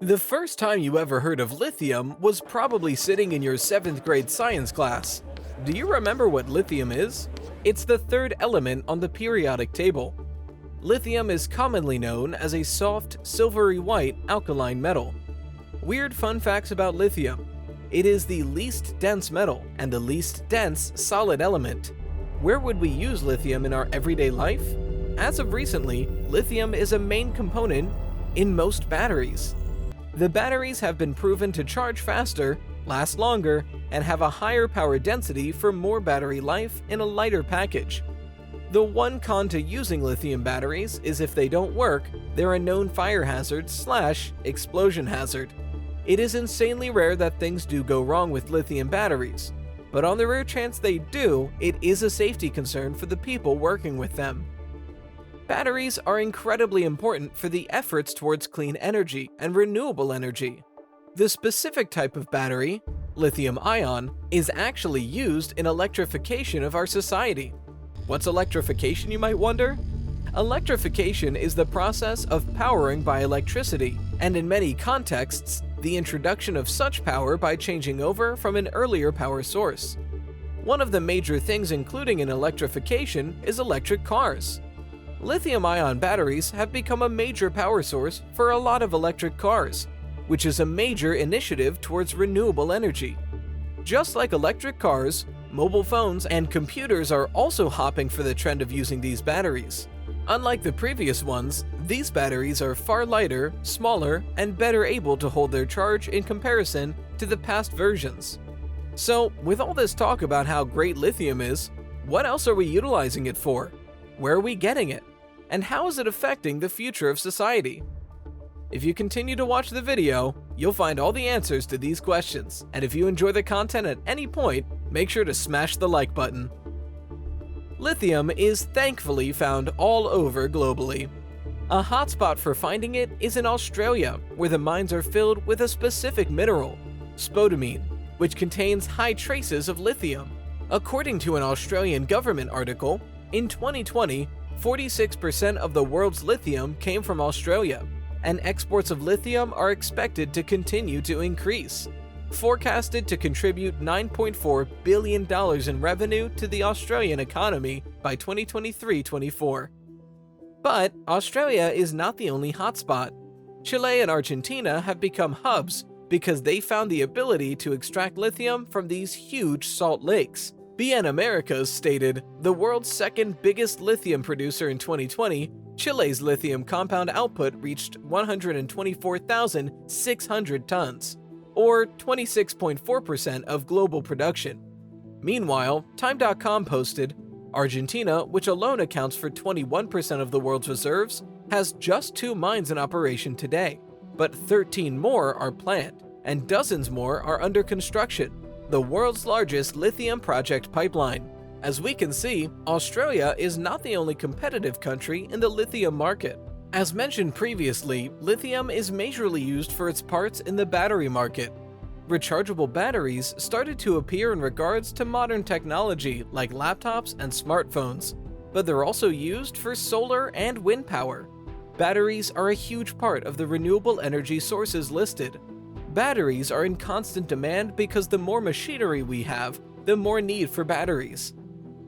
The first time you ever heard of lithium was probably sitting in your 7th grade science class. Do you remember what lithium is? It's the third element on the periodic table. Lithium is commonly known as a soft, silvery white alkaline metal. Weird fun facts about lithium. It is the least dense metal and the least dense solid element. Where would we use lithium in our everyday life? As of recently, lithium is a main component in most batteries. The batteries have been proven to charge faster, last longer, and have a higher power density for more battery life in a lighter package. The one con to using lithium batteries is if they don't work, they're a known fire hazard/explosion hazard. It is insanely rare that things do go wrong with lithium batteries, but on the rare chance they do, it is a safety concern for the people working with them. Batteries are incredibly important for the efforts towards clean energy and renewable energy. The specific type of battery, lithium-ion, is actually used in electrification of our society. What's electrification, you might wonder? Electrification is the process of powering by electricity, and in many contexts, the introduction of such power by changing over from an earlier power source. One of the major things including in electrification is electric cars. Lithium-ion batteries have become a major power source for a lot of electric cars, which is a major initiative towards renewable energy. Just like electric cars, mobile phones and computers are also hopping for the trend of using these batteries. Unlike the previous ones, these batteries are far lighter, smaller, and better able to hold their charge in comparison to the past versions. So, with all this talk about how great lithium is, what else are we utilizing it for? Where are we getting it? And how is it affecting the future of society? If you continue to watch the video, you'll find all the answers to these questions, and if you enjoy the content at any point, make sure to smash the like button. Lithium is thankfully found all over globally. A hotspot for finding it is in Australia, where the mines are filled with a specific mineral, spodumene, which contains high traces of lithium. According to an Australian government article, in 2020, 46% of the world's lithium came from Australia, and exports of lithium are expected to continue to increase, forecasted to contribute $9.4 billion in revenue to the Australian economy by 2023-24. But Australia is not the only hotspot. Chile and Argentina have become hubs because they found the ability to extract lithium from these huge salt lakes. BN Americas stated, the world's second biggest lithium producer in 2020, Chile's lithium compound output reached 124,600 tons, or 26.4% of global production. Meanwhile, Time.com posted, Argentina, which alone accounts for 21% of the world's reserves, has just 2 mines in operation today, but 13 more are planned, and dozens more are under construction. The world's largest lithium project pipeline. As we can see, Australia is not the only competitive country in the lithium market. As mentioned previously, lithium is majorly used for its parts in the battery market. Rechargeable batteries started to appear in regards to modern technology like laptops and smartphones, but they're also used for solar and wind power. Batteries are a huge part of the renewable energy sources listed. Batteries are in constant demand because the more machinery we have, the more need for batteries.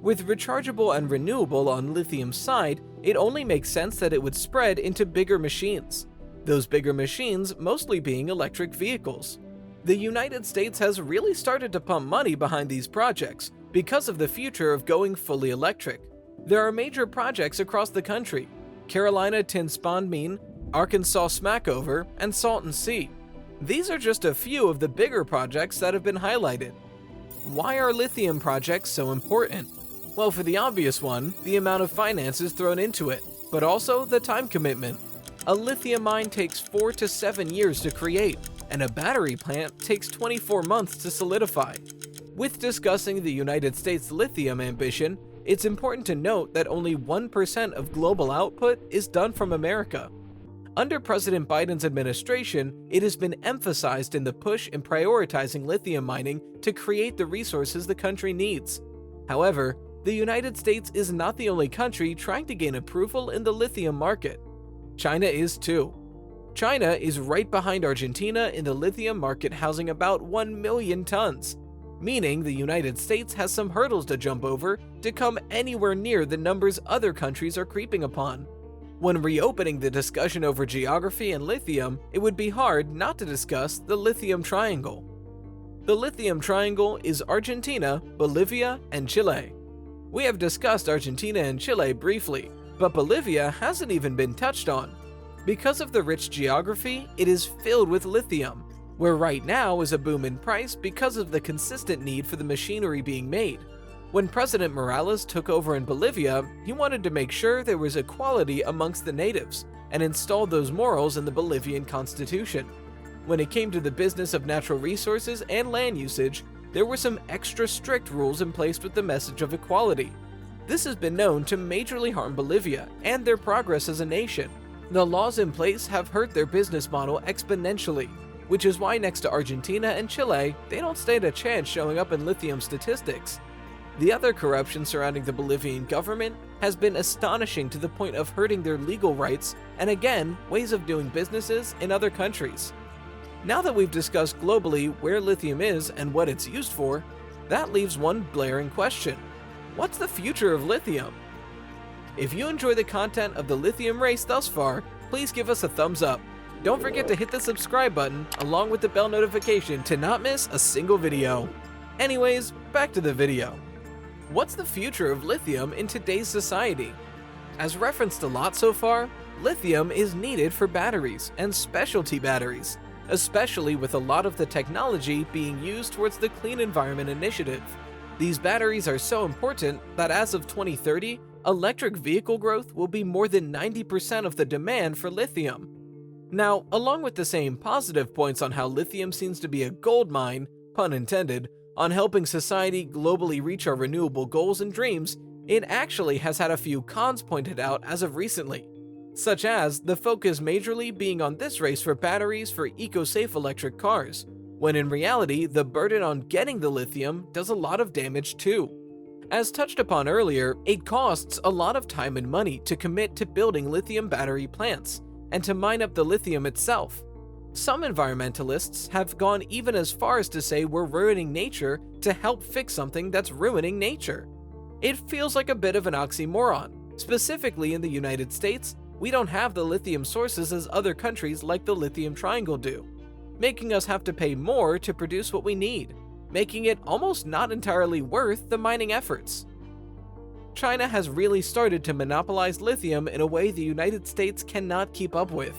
With rechargeable and renewable on lithium's side, it only makes sense that it would spread into bigger machines. Those bigger machines mostly being electric vehicles. The United States has really started to pump money behind these projects because of the future of going fully electric. There are major projects across the country: Carolina Tin Spodumene, Arkansas Smackover, and Salton Sea. These are just a few of the bigger projects that have been highlighted. Why are lithium projects so important? Well, for the obvious one, the amount of finances thrown into it, but also the time commitment. A lithium mine takes 4 to 7 years to create, and a battery plant takes 24 months to solidify. With discussing the United States lithium ambition, it's important to note that only 1% of global output is done from America. Under President Biden's administration, it has been emphasized in the push in prioritizing lithium mining to create the resources the country needs. However, the United States is not the only country trying to gain approval in the lithium market. China is too. China is right behind Argentina in the lithium market, housing about 1 million tons, meaning the United States has some hurdles to jump over to come anywhere near the numbers other countries are creeping upon. When reopening the discussion over geography and lithium, it would be hard not to discuss the Lithium Triangle. The Lithium Triangle is Argentina, Bolivia, and Chile. We have discussed Argentina and Chile briefly, but Bolivia hasn't even been touched on. Because of the rich geography, it is filled with lithium, where right now is a boom in price because of the consistent need for the machinery being made. When President Morales took over in Bolivia, he wanted to make sure there was equality amongst the natives and installed those morals in the Bolivian constitution. When it came to the business of natural resources and land usage, there were some extra strict rules in place with the message of equality. This has been known to majorly harm Bolivia and their progress as a nation. The laws in place have hurt their business model exponentially, which is why next to Argentina and Chile, they don't stand a chance showing up in lithium statistics. The other corruption surrounding the Bolivian government has been astonishing to the point of hurting their legal rights and again, ways of doing businesses in other countries. Now that we've discussed globally where lithium is and what it's used for, that leaves one blaring question. What's the future of lithium? If you enjoy the content of the lithium race thus far, please give us a thumbs up. Don't forget to hit the subscribe button along with the bell notification to not miss a single video. Anyways, back to the video. What's the future of lithium in today's society? As referenced a lot so far, lithium is needed for batteries and specialty batteries, especially with a lot of the technology being used towards the Clean Environment Initiative. These batteries are so important that as of 2030, electric vehicle growth will be more than 90% of the demand for lithium. Now, along with the same positive points on how lithium seems to be a gold mine, pun intended, on helping society globally reach our renewable goals and dreams, it actually has had a few cons pointed out as of recently, such as the focus majorly being on this race for batteries for eco-safe electric cars, when in reality the burden on getting the lithium does a lot of damage too. As touched upon earlier, it costs a lot of time and money to commit to building lithium battery plants and to mine up the lithium itself. Some environmentalists have gone even as far as to say we're ruining nature to help fix something that's ruining nature. It feels like a bit of an oxymoron. Specifically in the United States, we don't have the lithium sources as other countries like the Lithium Triangle do, making us have to pay more to produce what we need, making it almost not entirely worth the mining efforts. China has really started to monopolize lithium in a way the United States cannot keep up with.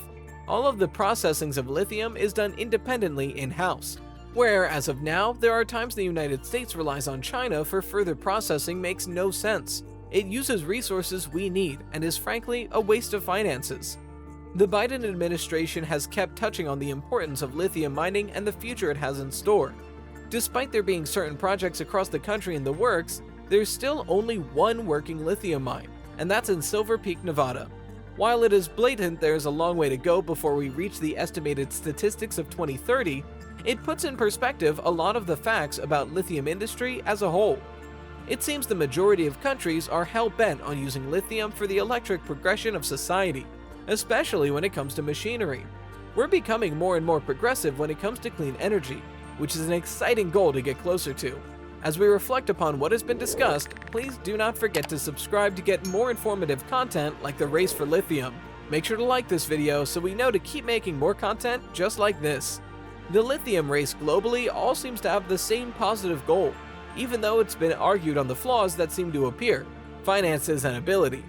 All of the processing of lithium is done independently in-house, where as of now, there are times the United States relies on China for further processing makes no sense. It uses resources we need and is frankly a waste of finances. The Biden administration has kept touching on the importance of lithium mining and the future it has in store. Despite there being certain projects across the country in the works, there's still only one working lithium mine, and that's in Silver Peak, Nevada. While it is blatant there is a long way to go before we reach the estimated statistics of 2030, it puts in perspective a lot of the facts about lithium industry as a whole. It seems the majority of countries are hell-bent on using lithium for the electric progression of society, especially when it comes to machinery. We're becoming more and more progressive when it comes to clean energy, which is an exciting goal to get closer to. As we reflect upon what has been discussed, please do not forget to subscribe to get more informative content like the race for lithium. Make sure to like this video so we know to keep making more content just like this. The lithium race globally all seems to have the same positive goal, even though it's been argued on the flaws that seem to appear, finances and ability.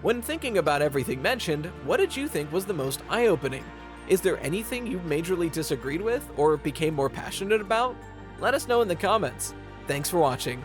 When thinking about everything mentioned, what did you think was the most eye-opening? Is there anything you majorly disagreed with or became more passionate about? Let us know in the comments. Thanks for watching.